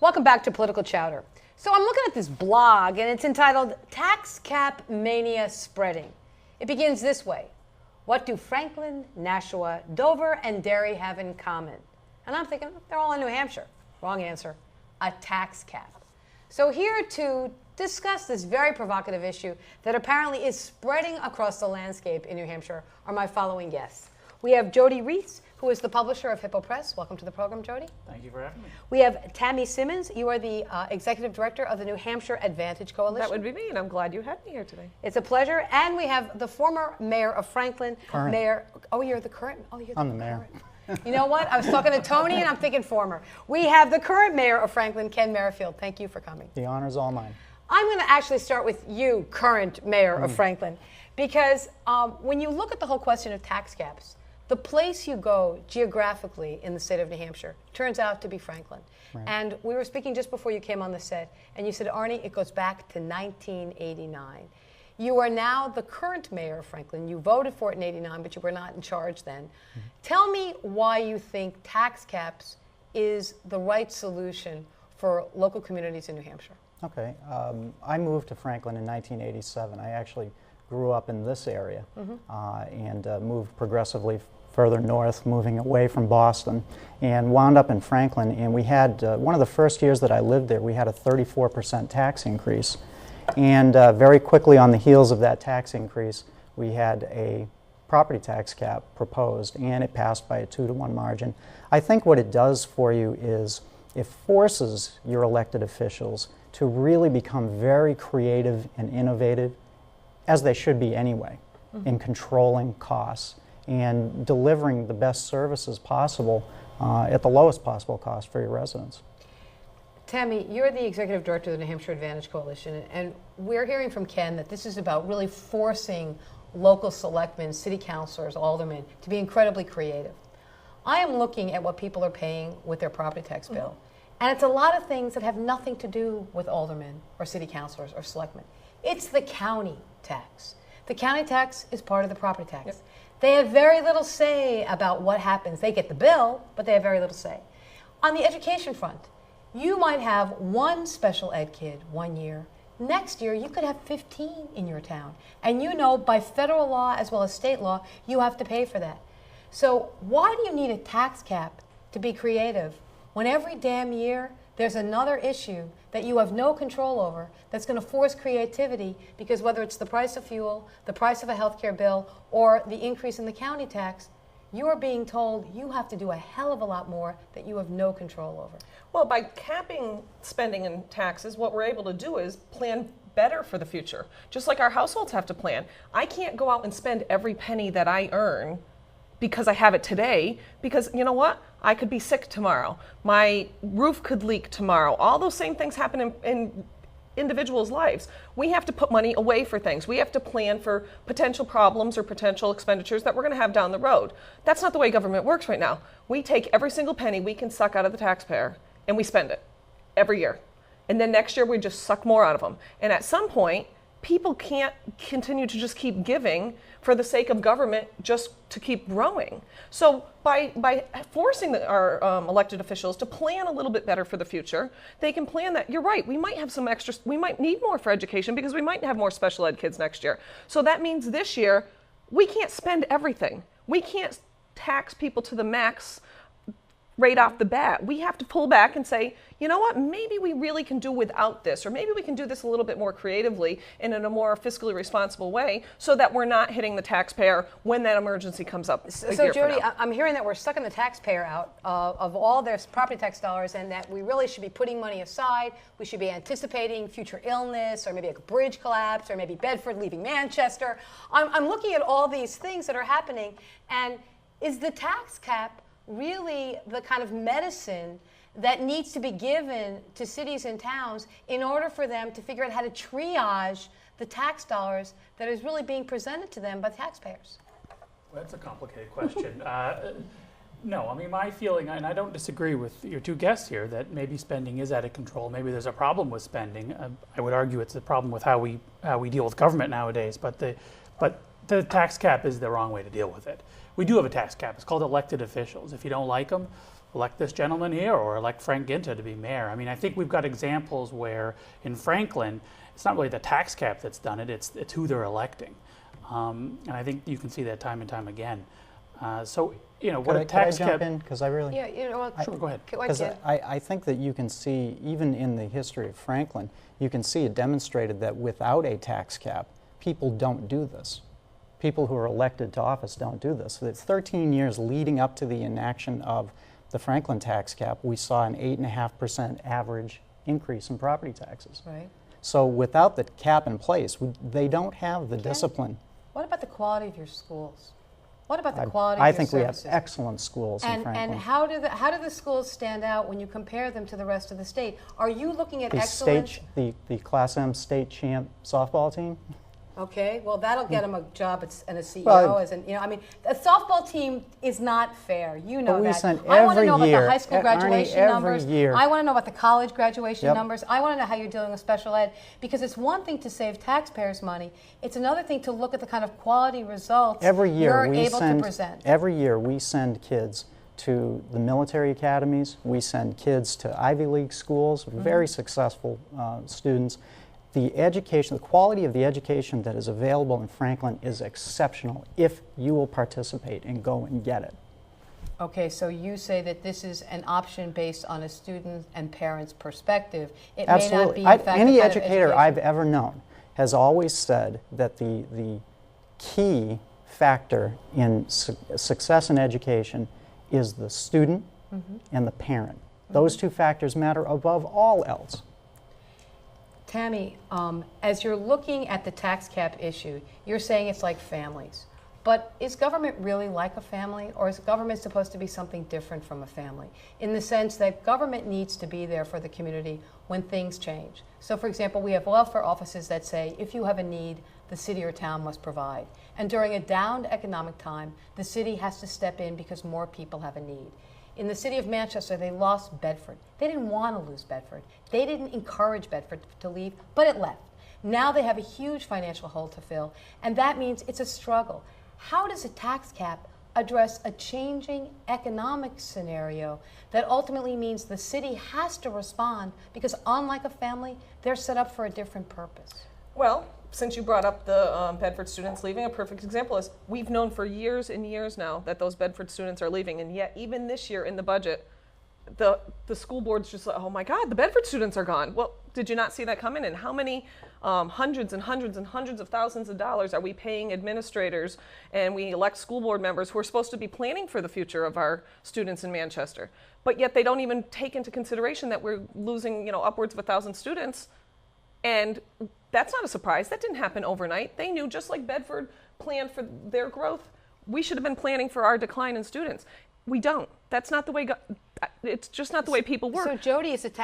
Welcome back to Political Chowder. So I'm looking at this blog, and it's entitled Tax Cap Mania Spreading. It begins this way. What do Franklin, Nashua, Dover, and Derry have in common? And I'm thinking, they're all in New Hampshire. Wrong answer. A tax cap. So here to discuss this very provocative issue that apparently is spreading across the landscape in New Hampshire are my following guests. We have Jody Reese, who is the publisher of Hippo Press. Welcome to the program, Jody. Thank you for having me. We have Tammy Simmons. You are the executive director of the New Hampshire Advantage Coalition. That would be me, and I'm glad you had me here today. It's a pleasure. And we have the former mayor of Franklin. Current. Mayor. Oh, you're the current. Oh, you're I'm the mayor. You know what? I was talking to Tony, and I'm thinking former. We have the current mayor of Franklin, Ken Merrifield. Thank you for coming. The honor's all mine. I'm going to actually start with you, current mayor of Franklin, because when you look at the whole question of tax caps, the place you go geographically in the state of New Hampshire turns out to be Franklin. Right. And we were speaking just before you came on the set, and you said, Arnie, it goes back to 1989. You are now the current mayor of Franklin. You voted for it in 89, but you were not in charge then. Tell me why you think tax caps is the right solution for local communities in New Hampshire. Okay. I moved to Franklin in 1987. I actually grew up in this area and moved progressively further north, moving away from Boston, and wound up in Franklin. And we had, one of the first years that I lived there, we had a 34% tax increase. And very quickly on the heels of that tax increase, we had a property tax cap proposed, and it passed by a 2-to-1 margin. I think what it does for you is it forces your elected officials to really become very creative and innovative, as they should be anyway, in controlling costs and delivering the best services possible at the lowest possible cost for your residents. Tammy, you're the executive director of the New Hampshire Advantage Coalition, and we're hearing from Ken that this is about really forcing local selectmen, city councilors, aldermen to be incredibly creative. I am looking at what people are paying with their property tax bill, and it's a lot of things that have nothing to do with aldermen or city councilors or selectmen. It's the county tax. The county tax is part of the property tax. Yep. They have very little say about what happens. They get the bill, but they have very little say. On the education front, you might have one special ed kid one year. Next year, you could have 15 in your town. And you know, by federal law as well as state law, you have to pay for that. So why do you need a tax cap to be creative when every damn year there's another issue that you have no control over that's going to force creativity, because whether it's the price of fuel, the price of a health care bill, or the increase in the county tax, you are being told you have to do a hell of a lot more that you have no control over. Well, by capping spending and taxes, what we're able to do is plan better for the future. Just like our households have to plan. I can't go out and spend every penny that I earn because I have it today, because you know what? I could be sick tomorrow. My roof could leak tomorrow. All those same things happen in individuals' lives. We have to put money away for things. We have to plan for potential problems or potential expenditures that we're going to have down the road. That's not the way government works right now. We take every single penny we can suck out of the taxpayer and we spend it every year. And then next year we just suck more out of them. And at some point, people can't continue to just keep giving for the sake of government just to keep growing. So by forcing our elected officials to plan a little bit better for the future, they can plan that, you're right, we might have some extra, we might need more for education because we might have more special ed kids next year. So that means this year, we can't spend everything. We can't tax people to the max right off the bat. We have to pull back and say, you know what, maybe we really can do without this, or maybe we can do this a little bit more creatively and in a more fiscally responsible way so that we're not hitting the taxpayer when that emergency comes up. So Jody, I'm hearing that we're sucking the taxpayer out of all their property tax dollars, and that we really should be putting money aside. We should be anticipating future illness, or maybe a bridge collapse, or maybe Bedford leaving Manchester. I'm looking at all these things that are happening, and is the tax cap really the kind of medicine that needs to be given to cities and towns in order for them to figure out how to triage the tax dollars that is really being presented to them by taxpayers? Well, that's a complicated question. No, I mean, my feeling, and I don't disagree with your two guests here, that maybe spending is out of control. Maybe there's a problem with spending. I would argue it's a problem with how we deal with government nowadays. But the tax cap is the wrong way to deal with it. We do have a tax cap. It's called elected officials. If you don't like them, elect this gentleman here or elect Frank Ginta to be mayor. I mean, I think we've got examples where in Franklin, it's not really the tax cap that's done it, it's who they're electing. And I think you can see that time and time again. So, you know, what a tax Could I cap... jump in? Because I really... Yeah, you know what? Sure, go ahead. Because I think that you can see, even in the history of Franklin, you can see it demonstrated that without a tax cap, people don't do this. People who are elected to office don't do this. So it's 13 years leading up to the enaction of the Franklin tax cap, we saw an 8.5% average increase in property taxes. Right. So without the cap in place, they don't have the discipline. What about the quality of your schools? What about the quality of your I think we have services? excellent schools in Franklin. And how do the schools stand out when you compare them to the rest of the state? Are you looking at excellence? The Class M state champ softball team? Okay, well that'll get them a job and a CEO. Well, I mean, a softball team is not fair. You know But we that. send I want to every know about year- the high school Arnie, graduation every numbers. year. I want to know about the college graduation Yep. numbers. I want to know how you're dealing with special ed, because it's one thing to save taxpayers' money. It's another thing to look at the kind of quality results Every year you're we able send to present. every year we send kids to the military academies. We send kids to Ivy League schools, very successful students. The education, the quality of the education that is available in Franklin is exceptional if you will participate and go and get it. Okay, so you say that this is an option based on a student and parent's perspective. It may not Absolutely. be, in fact, the Any kind of educator education. I've ever known has always said that the key factor in success in education is the student and the parent. Those two factors matter above all else. Tammy, as you're looking at the tax cap issue, you're saying it's like families. But is government really like a family, or is government supposed to be something different from a family? In the sense that government needs to be there for the community when things change. So for example, we have welfare offices that say, if you have a need, the city or town must provide. And during a downed economic time, the city has to step in because more people have a need. In the city of Manchester, they lost Bedford. They didn't want to lose Bedford. They didn't encourage Bedford to leave, but it left. Now they have a huge financial hole to fill, and that means it's a struggle. How does a tax cap address a changing economic scenario that ultimately means the city has to respond because, unlike a family, they're set up for a different purpose? Well, since you brought up the Bedford students leaving, a perfect example is we've known for years and years now that those Bedford students are leaving, and yet even this year in the budget, the school board's just like, oh my God, the Bedford students are gone. Well, did you not see that coming? And how many hundreds and hundreds and hundreds of thousands of dollars are we paying administrators and we elect school board members who are supposed to be planning for the future of our students in Manchester? But yet they don't even take into consideration that we're losing, upwards of 1,000 students. And that's not a surprise. That didn't happen overnight. They knew, just like Bedford planned for their growth, we should have been planning for our decline in students. We don't. That's not the way, it's just not the way people work. So Jody, is the tax